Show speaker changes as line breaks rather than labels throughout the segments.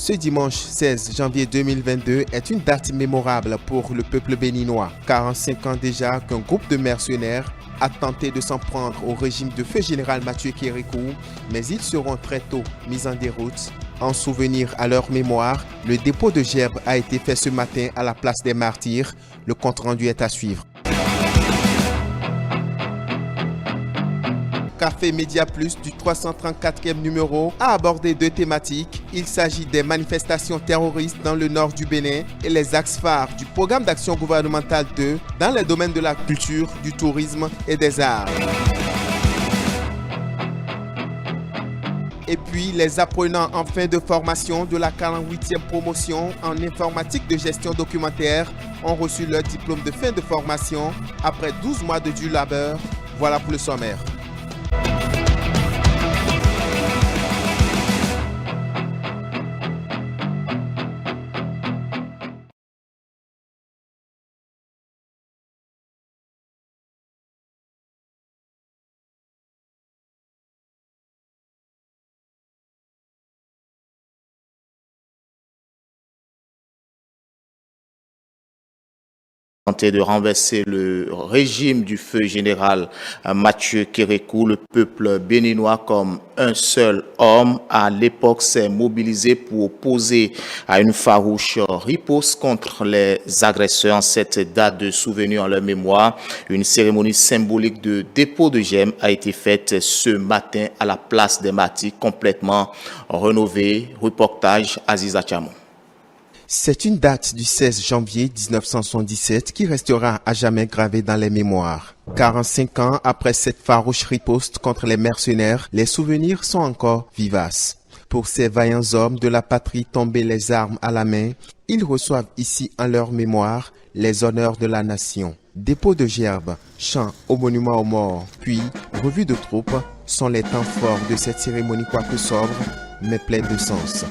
Ce dimanche 16 janvier 2022 est une date mémorable pour le peuple béninois. 45 ans déjà qu'un groupe de mercenaires a tenté de s'en prendre au régime de feu général Mathieu Kérékou, mais ils seront très tôt mis en déroute. En souvenir à leur mémoire, le dépôt de gerbe a été fait ce matin à la place des Martyrs. Le compte-rendu est à suivre. Café Média Plus du 334e numéro a abordé deux thématiques. Il s'agit des manifestations terroristes dans le nord du Bénin et les axes phares du programme d'action gouvernementale 2 dans les domaines de la culture, du tourisme et des arts. Et puis, les apprenants en fin de formation de la 48e promotion en informatique de gestion documentaire ont reçu leur diplôme de fin de formation après 12 mois de dur labeur. Voilà pour le sommaire.
De renverser le régime du feu général Mathieu Kérékou, le peuple béninois comme un seul homme à l'époque s'est mobilisé pour opposer à une farouche riposte contre les agresseurs. Cette date de souvenir en leur mémoire, une cérémonie symbolique de dépôt de germe a été faite ce matin à la place des Martyrs, complètement rénovée. Reportage Aziza Chamon.
C'est une date du 16 janvier 1977 qui restera à jamais gravée dans les mémoires. 45 ans après cette farouche riposte contre les mercenaires, les souvenirs sont encore vivaces. Pour ces vaillants hommes de la patrie tombés les armes à la main, ils reçoivent ici en leur mémoire les honneurs de la nation. Dépôt de gerbe, chant au monument aux morts, puis revue de troupes sont les temps forts de cette cérémonie quoique sobre, mais pleine de sens.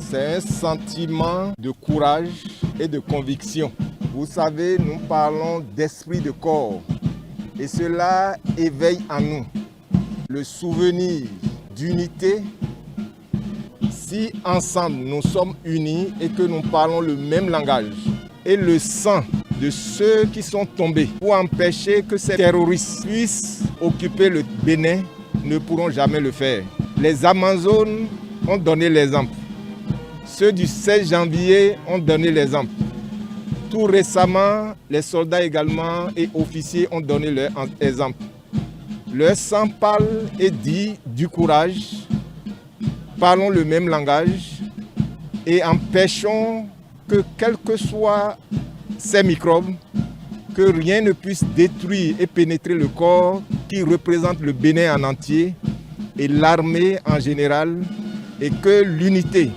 C'est un sentiment de courage et de conviction. Vous savez, nous parlons d'esprit de corps et cela éveille en nous le souvenir d'unité. Si ensemble nous sommes unis et que nous parlons le même langage et le sang de ceux qui sont tombés pour empêcher que ces terroristes puissent occuper le Bénin ne pourront jamais le faire. Les Amazones ont donné l'exemple. Ceux du 16 janvier ont donné l'exemple. Tout récemment, les soldats également et officiers ont donné leur exemple. Leur sang parle et dit du courage. Parlons le même langage et empêchons que, quels que soient ces microbes, que rien ne puisse détruire et pénétrer le corps qui représente le Bénin en entier et l'armée en général, et que l'unité,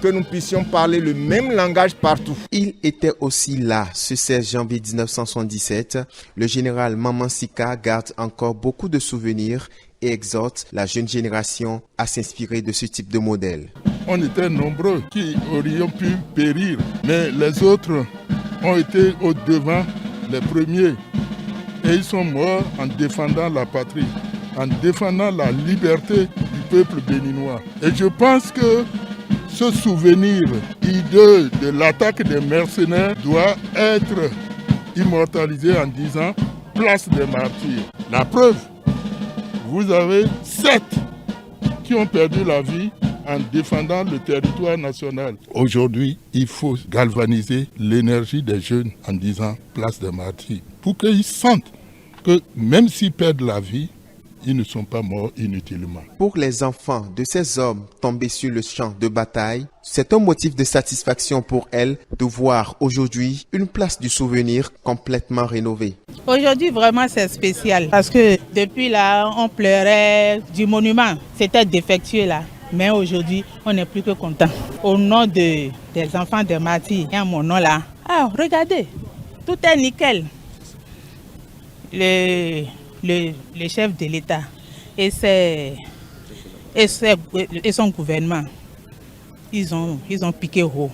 que nous puissions parler le même langage partout.
Il était aussi là, ce 16 janvier 1977. Le général Maman Sika garde encore beaucoup de souvenirs et exhorte la jeune génération à s'inspirer de ce type de modèle.
On était nombreux qui aurions pu périr, mais les autres ont été au-devant les premiers. Et ils sont morts en défendant la patrie, en défendant la liberté du peuple béninois. Et je pense que ce souvenir hideux de l'attaque des mercenaires doit être immortalisé en disant « Place des martyrs ». La preuve, vous avez 7 qui ont perdu la vie en défendant le territoire national. Aujourd'hui, il faut galvaniser l'énergie des jeunes en disant « Place des martyrs » pour qu'ils sentent que même s'ils perdent la vie, ils ne sont pas morts inutilement.
Pour les enfants de ces hommes tombés sur le champ de bataille, c'est un motif de satisfaction pour elles de voir aujourd'hui une place du souvenir complètement rénovée.
Aujourd'hui, vraiment, c'est spécial parce que depuis là, on pleurait du monument. C'était défectueux là. Mais aujourd'hui, on n'est plus que content. Au nom des enfants des martyrs, il y a mon nom là. Ah, regardez, tout est nickel. Le chef de l'État et son gouvernement, ils ont piqué haut.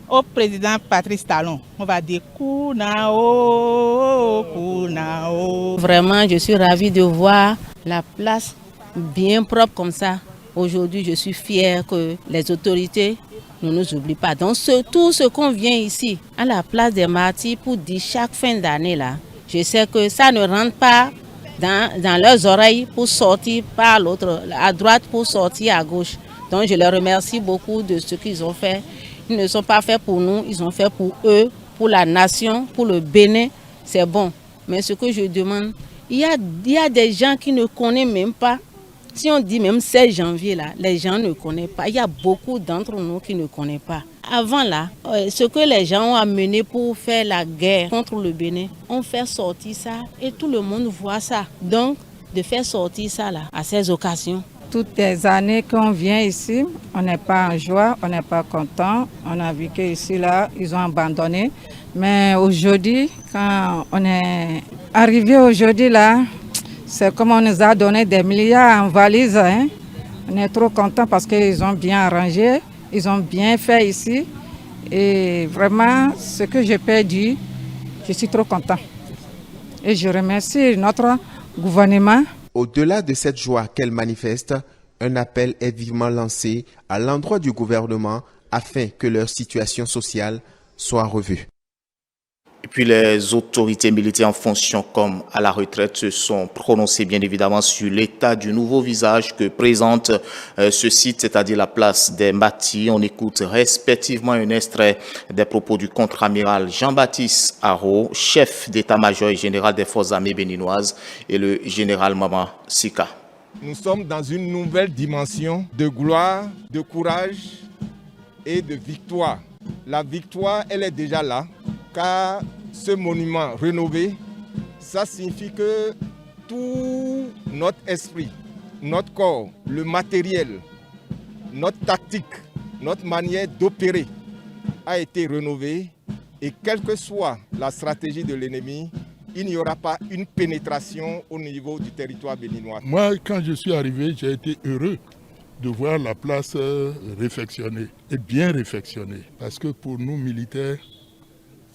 Au président Patrice Talon, on va dire Kunao, Kunao.
Vraiment, je suis ravie de voir la place bien propre comme ça. Aujourd'hui, je suis fière que les autorités ne nous oublient pas. Donc, tout ce qu'on vient ici, à la place des martyrs, pour dire chaque fin d'année là, je sais que ça ne rentre pas dans leurs oreilles pour sortir par l'autre, à droite pour sortir à gauche. Donc je les remercie beaucoup de ce qu'ils ont fait. Ils ne sont pas faits pour nous, ils ont fait pour eux, pour la nation, pour le Bénin. C'est bon. Mais ce que je demande, il y a des gens qui ne connaissent même pas. Si on dit même 16 janvier, là, les gens ne connaissent pas. Il y a beaucoup d'entre nous qui ne connaissent pas. Avant là, ce que les gens ont amené pour faire la guerre contre le Bénin, on fait sortir ça et tout le monde voit ça. Donc, de faire sortir ça là, à ces occasions.
Toutes les années qu'on vient ici, on n'est pas en joie, on n'est pas content. On a vu qu'ici là, ils ont abandonné. Mais aujourd'hui, quand on est arrivé aujourd'hui là, c'est comme on nous a donné des milliards en valise. Hein. On est trop contents parce qu'ils ont bien arrangé, ils ont bien fait ici. Et vraiment, ce que j'ai perdu, je suis trop content. Et je remercie notre gouvernement.
Au-delà de cette joie qu'elle manifeste, un appel est vivement lancé à l'endroit du gouvernement afin que leur situation sociale soit revue.
Et puis les autorités militaires en fonction comme à la retraite se sont prononcées bien évidemment sur l'état du nouveau visage que présente ce site, c'est-à-dire la place des martyrs. On écoute respectivement un extrait des propos du contre-amiral Jean-Baptiste Haro, chef d'état-major et général des forces armées béninoises, et le général Mama Sika.
Nous sommes dans une nouvelle dimension de gloire, de courage et de victoire. La victoire, elle est déjà là. Car ce monument rénové, ça signifie que tout notre esprit, notre corps, le matériel, notre tactique, notre manière d'opérer a été rénové. Et quelle que soit la stratégie de l'ennemi, il n'y aura pas une pénétration au niveau du territoire béninois.
Moi, quand je suis arrivé, j'ai été heureux de voir la place réfectionnée et bien réfectionnée. Parce que pour nous militaires,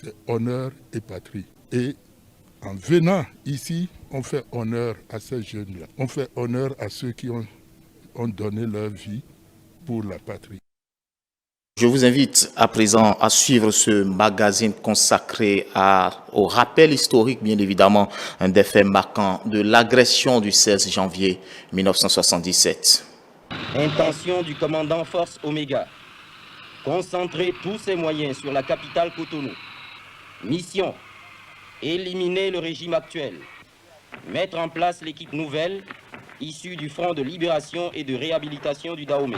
c'est honneur et patrie. Et en venant ici, on fait honneur à ces jeunes-là. On fait honneur à ceux qui ont donné leur vie pour la patrie.
Je vous invite à présent à suivre ce magazine consacré au rappel historique, bien évidemment, des faits marquants de l'agression du 16 janvier 1977.
Intention du commandant Force Oméga. Concentrer tous ses moyens sur la capitale Cotonou. Mission, éliminer le régime actuel, mettre en place l'équipe nouvelle issue du Front de libération et de réhabilitation du Dahomey.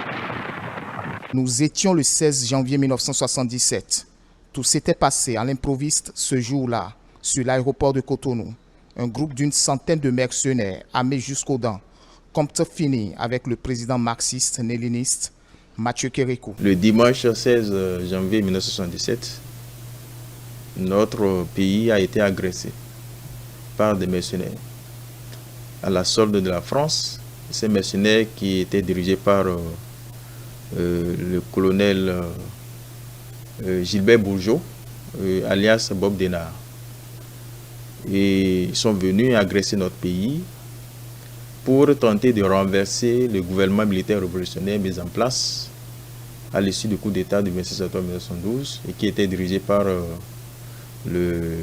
Nous étions le 16 janvier 1977. Tout s'était passé à l'improviste ce jour-là, sur l'aéroport de Cotonou. Un groupe d'une centaine de mercenaires armés jusqu'aux dents, compte fini avec le président marxiste-léniniste Mathieu Kérékou.
Le dimanche 16 janvier 1977, notre pays a été agressé par des mercenaires. À la solde de la France, ces mercenaires qui étaient dirigés par le colonel Gilbert Bourgeot, alias Bob Denard. Et ils sont venus agresser notre pays pour tenter de renverser le gouvernement militaire révolutionnaire mis en place à l'issue du coup d'État du 26 septembre 1912 et qui était dirigé par le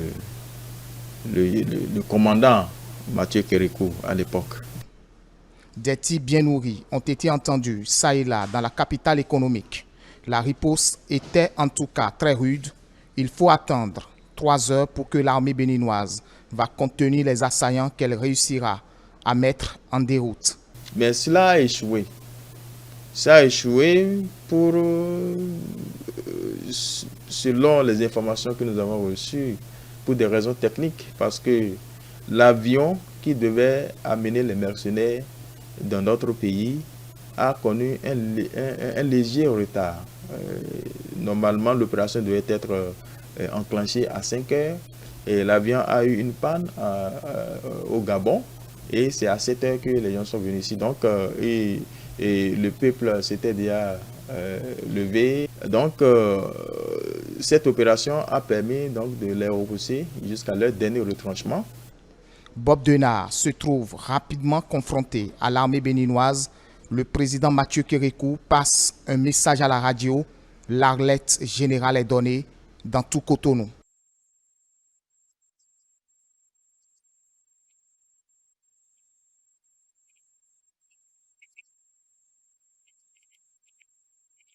commandant Mathieu Kérékou à l'époque.
Des tirs bien nourris ont été entendus ça et là dans la capitale économique. La riposte était en tout cas très rude. Il faut attendre 3 heures pour que l'armée béninoise va contenir les assaillants qu'elle réussira à mettre en déroute.
Mais cela a échoué. Ça a échoué pour, selon les informations que nous avons reçues, pour des raisons techniques, parce que l'avion qui devait amener les mercenaires dans notre pays a connu un léger retard. Normalement, l'opération devait être enclenchée à 5 heures et l'avion a eu une panne au Gabon et c'est à 7 heures que les gens sont venus ici. Donc, et le peuple s'était déjà levé. Donc, cette opération a permis donc, de les repousser jusqu'à leur dernier retranchement.
Bob Denard se trouve rapidement confronté à l'armée béninoise. Le président Mathieu Kérékou passe un message à la radio. L'alerte générale est donnée dans tout Cotonou.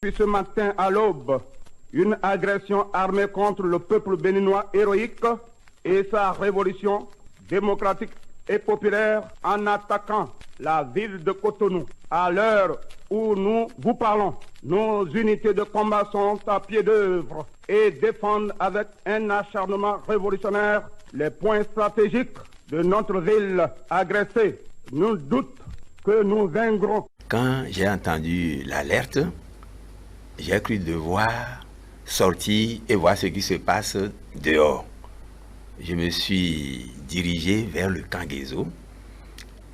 Depuis ce matin à l'aube, une agression armée contre le peuple béninois héroïque et sa révolution démocratique et populaire en attaquant la ville de Cotonou. À l'heure où nous vous parlons, nos unités de combat sont à pied d'œuvre et défendent avec un acharnement révolutionnaire les points stratégiques de notre ville agressée. Nul doute que nous vaincrons.
Quand j'ai entendu l'alerte, j'ai cru devoir sortir et voir ce qui se passe dehors. Je me suis dirigé vers le camp Guézo.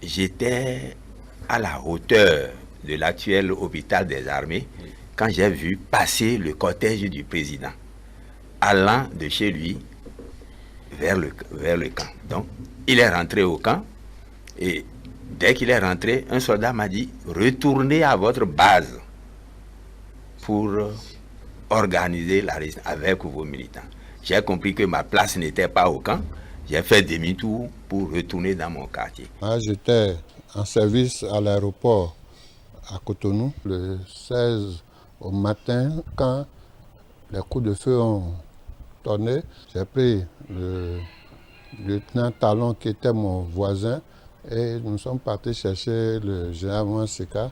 J'étais à la hauteur de l'actuel hôpital des armées quand j'ai vu passer le cortège du président allant de chez lui vers le camp. Donc, il est rentré au camp et dès qu'il est rentré, un soldat m'a dit « Retournez à votre base pour organiser la résistance avec vos militants. » J'ai compris que ma place n'était pas au camp. J'ai fait demi-tour pour retourner dans mon quartier.
J'étais en service à l'aéroport à Cotonou le 16 au matin. Quand les coups de feu ont tourné, j'ai pris le lieutenant Talon qui était mon voisin et nous sommes partis chercher le général Mouanseka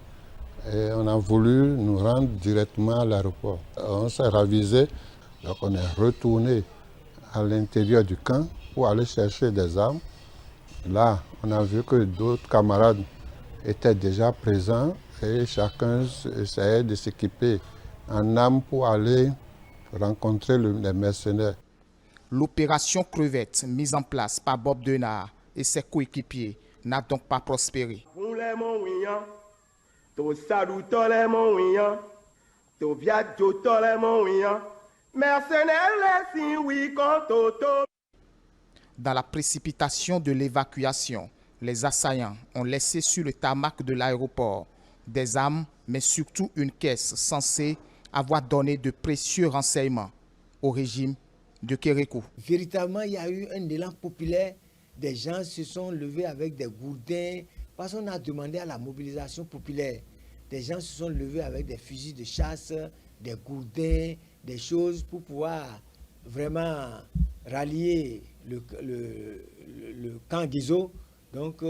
et on a voulu nous rendre directement à l'aéroport. On s'est ravisé. Donc on est retourné à l'intérieur du camp pour aller chercher des armes. Là, on a vu que d'autres camarades étaient déjà présents et chacun essayait de s'équiper en armes pour aller rencontrer les mercenaires.
L'opération Crevette mise en place par Bob Denard et ses coéquipiers n'a donc pas prospéré. Dans la précipitation de l'évacuation, les assaillants ont laissé sur le tarmac de l'aéroport des armes, mais surtout une caisse censée avoir donné de précieux renseignements au régime de Kérékou.
Véritablement, il y a eu un élan populaire. Des gens se sont levés avec des gourdins parce qu'on a demandé à la mobilisation populaire. Des gens se sont levés avec des fusils de chasse, des gourdins, des choses pour pouvoir vraiment rallier le camp Guézo donc,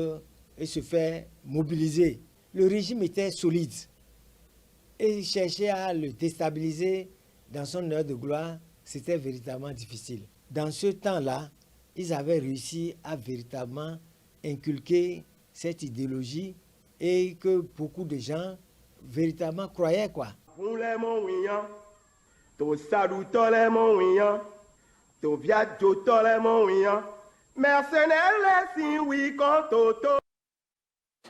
et se faire mobiliser. Le régime était solide et chercher à le déstabiliser dans son heure de gloire, c'était véritablement difficile. Dans ce temps-là, ils avaient réussi à véritablement inculquer cette idéologie et que beaucoup de gens véritablement croyaient quoi.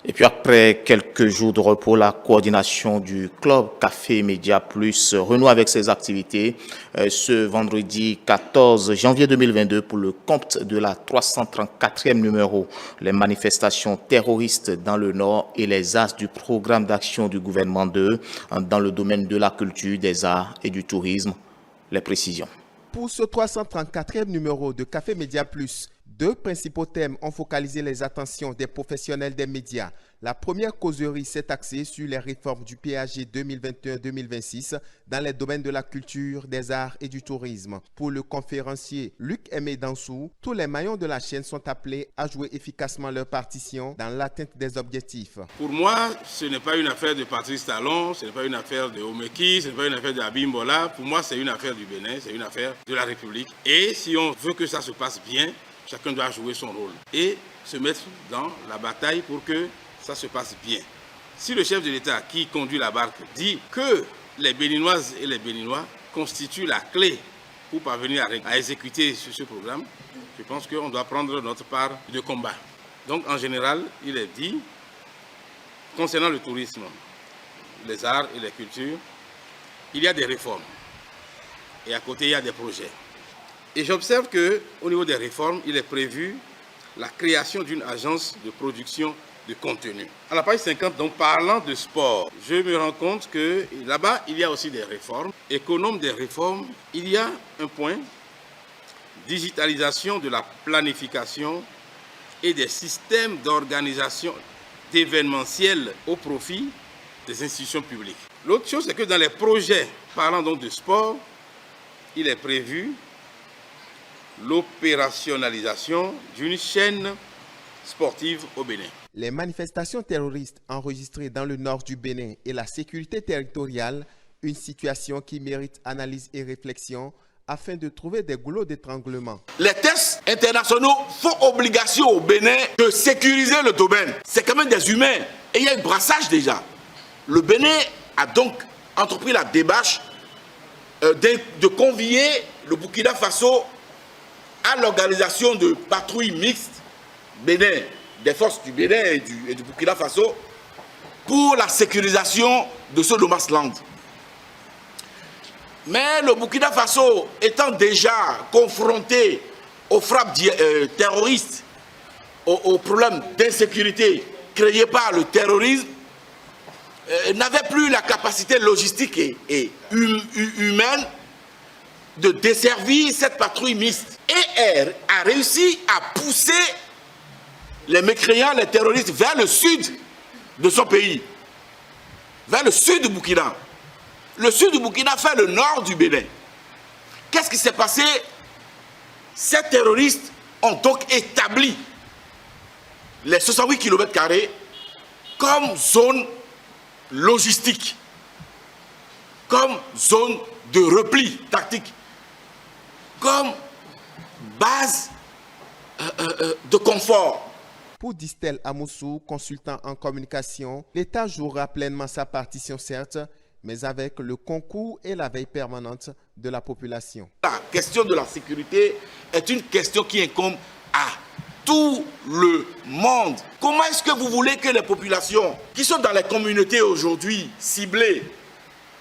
Et puis après quelques jours de repos, la coordination du club Café Média Plus renoue avec ses activités ce vendredi 14 janvier 2022 pour le compte de la 334e numéro. Les manifestations terroristes dans le Nord et les axes du programme d'action du gouvernement dans le domaine de la culture, des arts et du tourisme. Les précisions.
Pour ce 334e numéro de Café Média Plus, deux principaux thèmes ont focalisé les attentions des professionnels des médias. La première causerie s'est axée sur les réformes du PAG 2021-2026 dans les domaines de la culture, des arts et du tourisme. Pour le conférencier Luc Aimé Dansou, tous les maillons de la chaîne sont appelés à jouer efficacement leur partition dans l'atteinte des objectifs.
Pour moi, ce n'est pas une affaire de Patrice Talon, ce n'est pas une affaire de Omeki, ce n'est pas une affaire d'Abimbola. Pour moi, c'est une affaire du Bénin, c'est une affaire de la République. Et si on veut que ça se passe bien, chacun doit jouer son rôle et se mettre dans la bataille pour que ça se passe bien. Si le chef de l'État qui conduit la barque dit que les Béninoises et les Béninois constituent la clé pour parvenir à exécuter ce programme, je pense qu'on doit prendre notre part de combat. Donc en général, il est dit, concernant le tourisme, les arts et les cultures, il y a des réformes et à côté il y a des projets. Et j'observe qu'au niveau des réformes, il est prévu la création d'une agence de production de contenu. À la page 50, donc parlant de sport, je me rends compte que là-bas, il y a aussi des réformes. Économe des réformes, il y a un point, digitalisation de la planification et des systèmes d'organisation d'événementiel au profit des institutions publiques. L'autre chose, c'est que dans les projets parlant donc de sport, il est prévu l'opérationnalisation d'une chaîne sportive au Bénin.
Les manifestations terroristes enregistrées dans le nord du Bénin et la sécurité territoriale, une situation qui mérite analyse et réflexion afin de trouver des goulots d'étranglement.
Les tests internationaux font obligation au Bénin de sécuriser le domaine. C'est quand même des humains et il y a un brassage déjà. Le Bénin a donc entrepris la démarche de convier le Burkina Faso à l'organisation de patrouilles mixtes Bénin, des forces du Bénin et du Burkina Faso pour la sécurisation de ce Lomas Land. Mais le Burkina Faso étant déjà confronté aux frappes terroristes, aux problèmes d'insécurité créés par le terrorisme, n'avait plus la capacité logistique et humaine de desservir cette patrouille mixte. Et elle a réussi à pousser les mécréants, les terroristes vers le sud de son pays, vers le sud du Burkina. Le sud du Burkina fait le nord du Bénin. Qu'est-ce qui s'est passé? Ces terroristes ont donc établi les 68 km² comme zone logistique, comme zone de repli tactique, comme base de confort.
Pour Distel Amoussou, consultant en communication, l'État jouera pleinement sa partition, certes, mais avec le concours et la veille permanente de la population.
La question de la sécurité est une question qui incombe à tout le monde. Comment est-ce que vous voulez que les populations qui sont dans les communautés aujourd'hui ciblées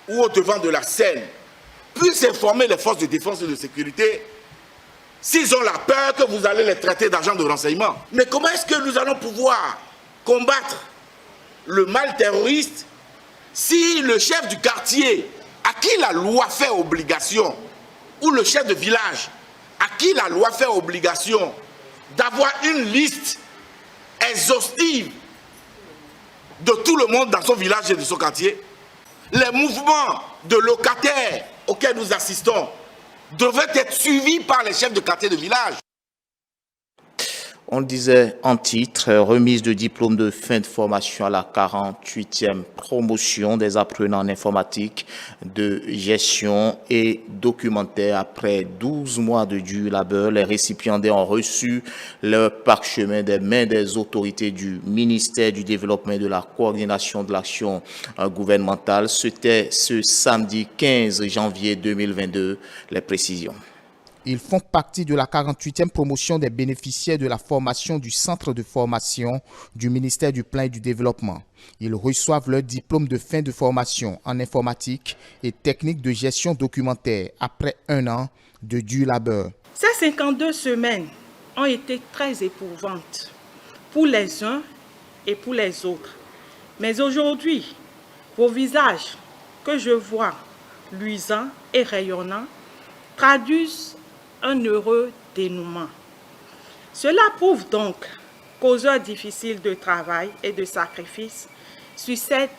ou au devant de la scène puissent informer les forces de défense et de sécurité s'ils ont la peur que vous allez les traiter d'agents de renseignement? Mais comment est-ce que nous allons pouvoir combattre le mal terroriste si le chef du quartier, à qui la loi fait obligation, ou le chef de village, à qui la loi fait obligation d'avoir une liste exhaustive de tout le monde dans son village et de son quartier, les mouvements de locataires auxquels nous assistons devaient être suivis par les chefs de quartier de village.
On disait en titre, remise de diplôme de fin de formation à la 48e promotion des apprenants en informatique, de gestion et documentaire. Après 12 mois de dur labeur, les récipiendaires ont reçu leur parchemin des mains des autorités du ministère du Développement et de la Coordination de l'action gouvernementale. C'était ce samedi 15 janvier 2022. Les précisions.
Ils font partie de la 48e promotion des bénéficiaires de la formation du centre de formation du ministère du Plan et du Développement. Ils reçoivent leur diplôme de fin de formation en informatique et technique de gestion documentaire après 1 an de dur labeur.
Ces 52 semaines ont été très éprouvantes pour les uns et pour les autres. Mais aujourd'hui, vos visages que je vois luisants et rayonnants traduisent un heureux dénouement. Cela prouve donc qu'aux heures difficiles de travail et de sacrifice succèdent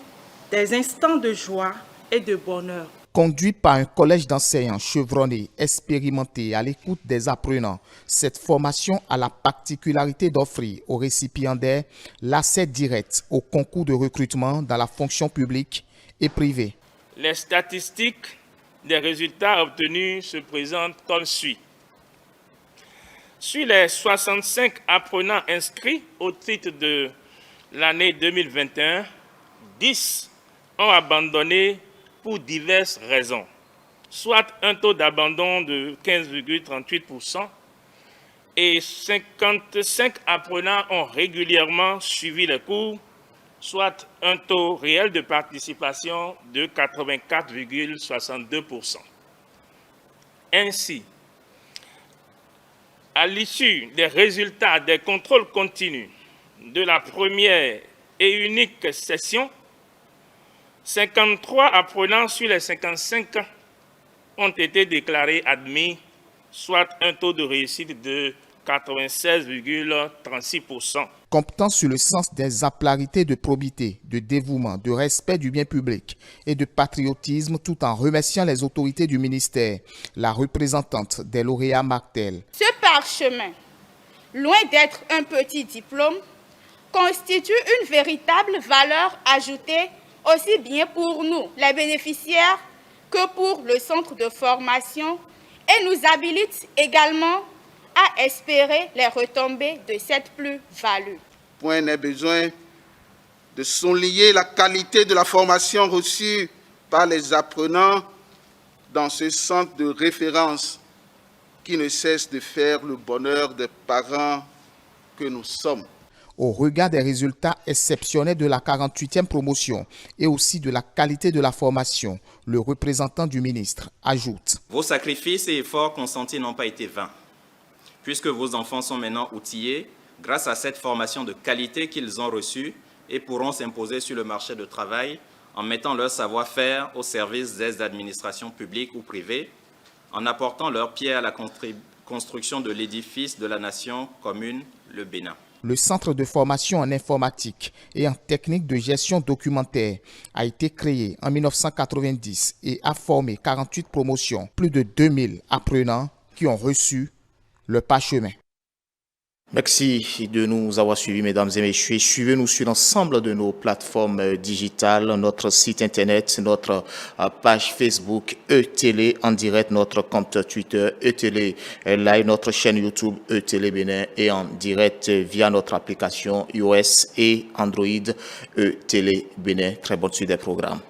des instants de joie et de bonheur.
Conduit par un collège d'enseignants chevronnés, expérimentés à l'écoute des apprenants, cette formation a la particularité d'offrir aux récipiendaires l'accès direct au concours de recrutement dans la fonction publique et privée.
Les statistiques des résultats obtenus se présentent comme suit. Sur les 65 apprenants inscrits au titre de l'année 2021, 10 ont abandonné pour diverses raisons, soit un taux d'abandon de 15,38% et 55 apprenants ont régulièrement suivi les cours, soit un taux réel de participation de 84,62%. Ainsi, à l'issue des résultats des contrôles continus de la première et unique session, 53 apprenants sur les 55 ont été déclarés admis, soit un taux de réussite de 96,36%.
Comptant sur le sens des exemplarités de probité, de dévouement, de respect du bien public et de patriotisme, tout en remerciant les autorités du ministère, la représentante des lauréats Martel.
Ce parchemin, loin d'être un petit diplôme, constitue une véritable valeur ajoutée aussi bien pour nous, les bénéficiaires, que pour le centre de formation et nous habilite également à espérer les retombées de cette plus-value.
Point n'est besoin de souligner la qualité de la formation reçue par les apprenants dans ce centre de référence qui ne cesse de faire le bonheur des parents que nous sommes.
Au regard des résultats exceptionnels de la 48e promotion et aussi de la qualité de la formation, le représentant du ministre ajoute:
Vos sacrifices et efforts consentis n'ont pas été vains, puisque vos enfants sont maintenant outillés grâce à cette formation de qualité qu'ils ont reçue et pourront s'imposer sur le marché du travail en mettant leur savoir-faire au service des administrations publiques ou privées, en apportant leur pierre à la construction de l'édifice de la nation commune, le Bénin.
Le centre de formation en informatique et en technique de gestion documentaire a été créé en 1990 et a formé 48 promotions, plus de 2000 apprenants qui ont reçu le parchemin.
Merci de nous avoir suivis, mesdames et messieurs. Suivez-nous sur l'ensemble de nos plateformes digitales, notre site internet, notre page Facebook E-Télé en direct, notre compte Twitter E-Télé Live, notre chaîne YouTube E-Télé Bénin et en direct via notre application iOS et Android E-Télé Bénin. Très bonne suite des programmes.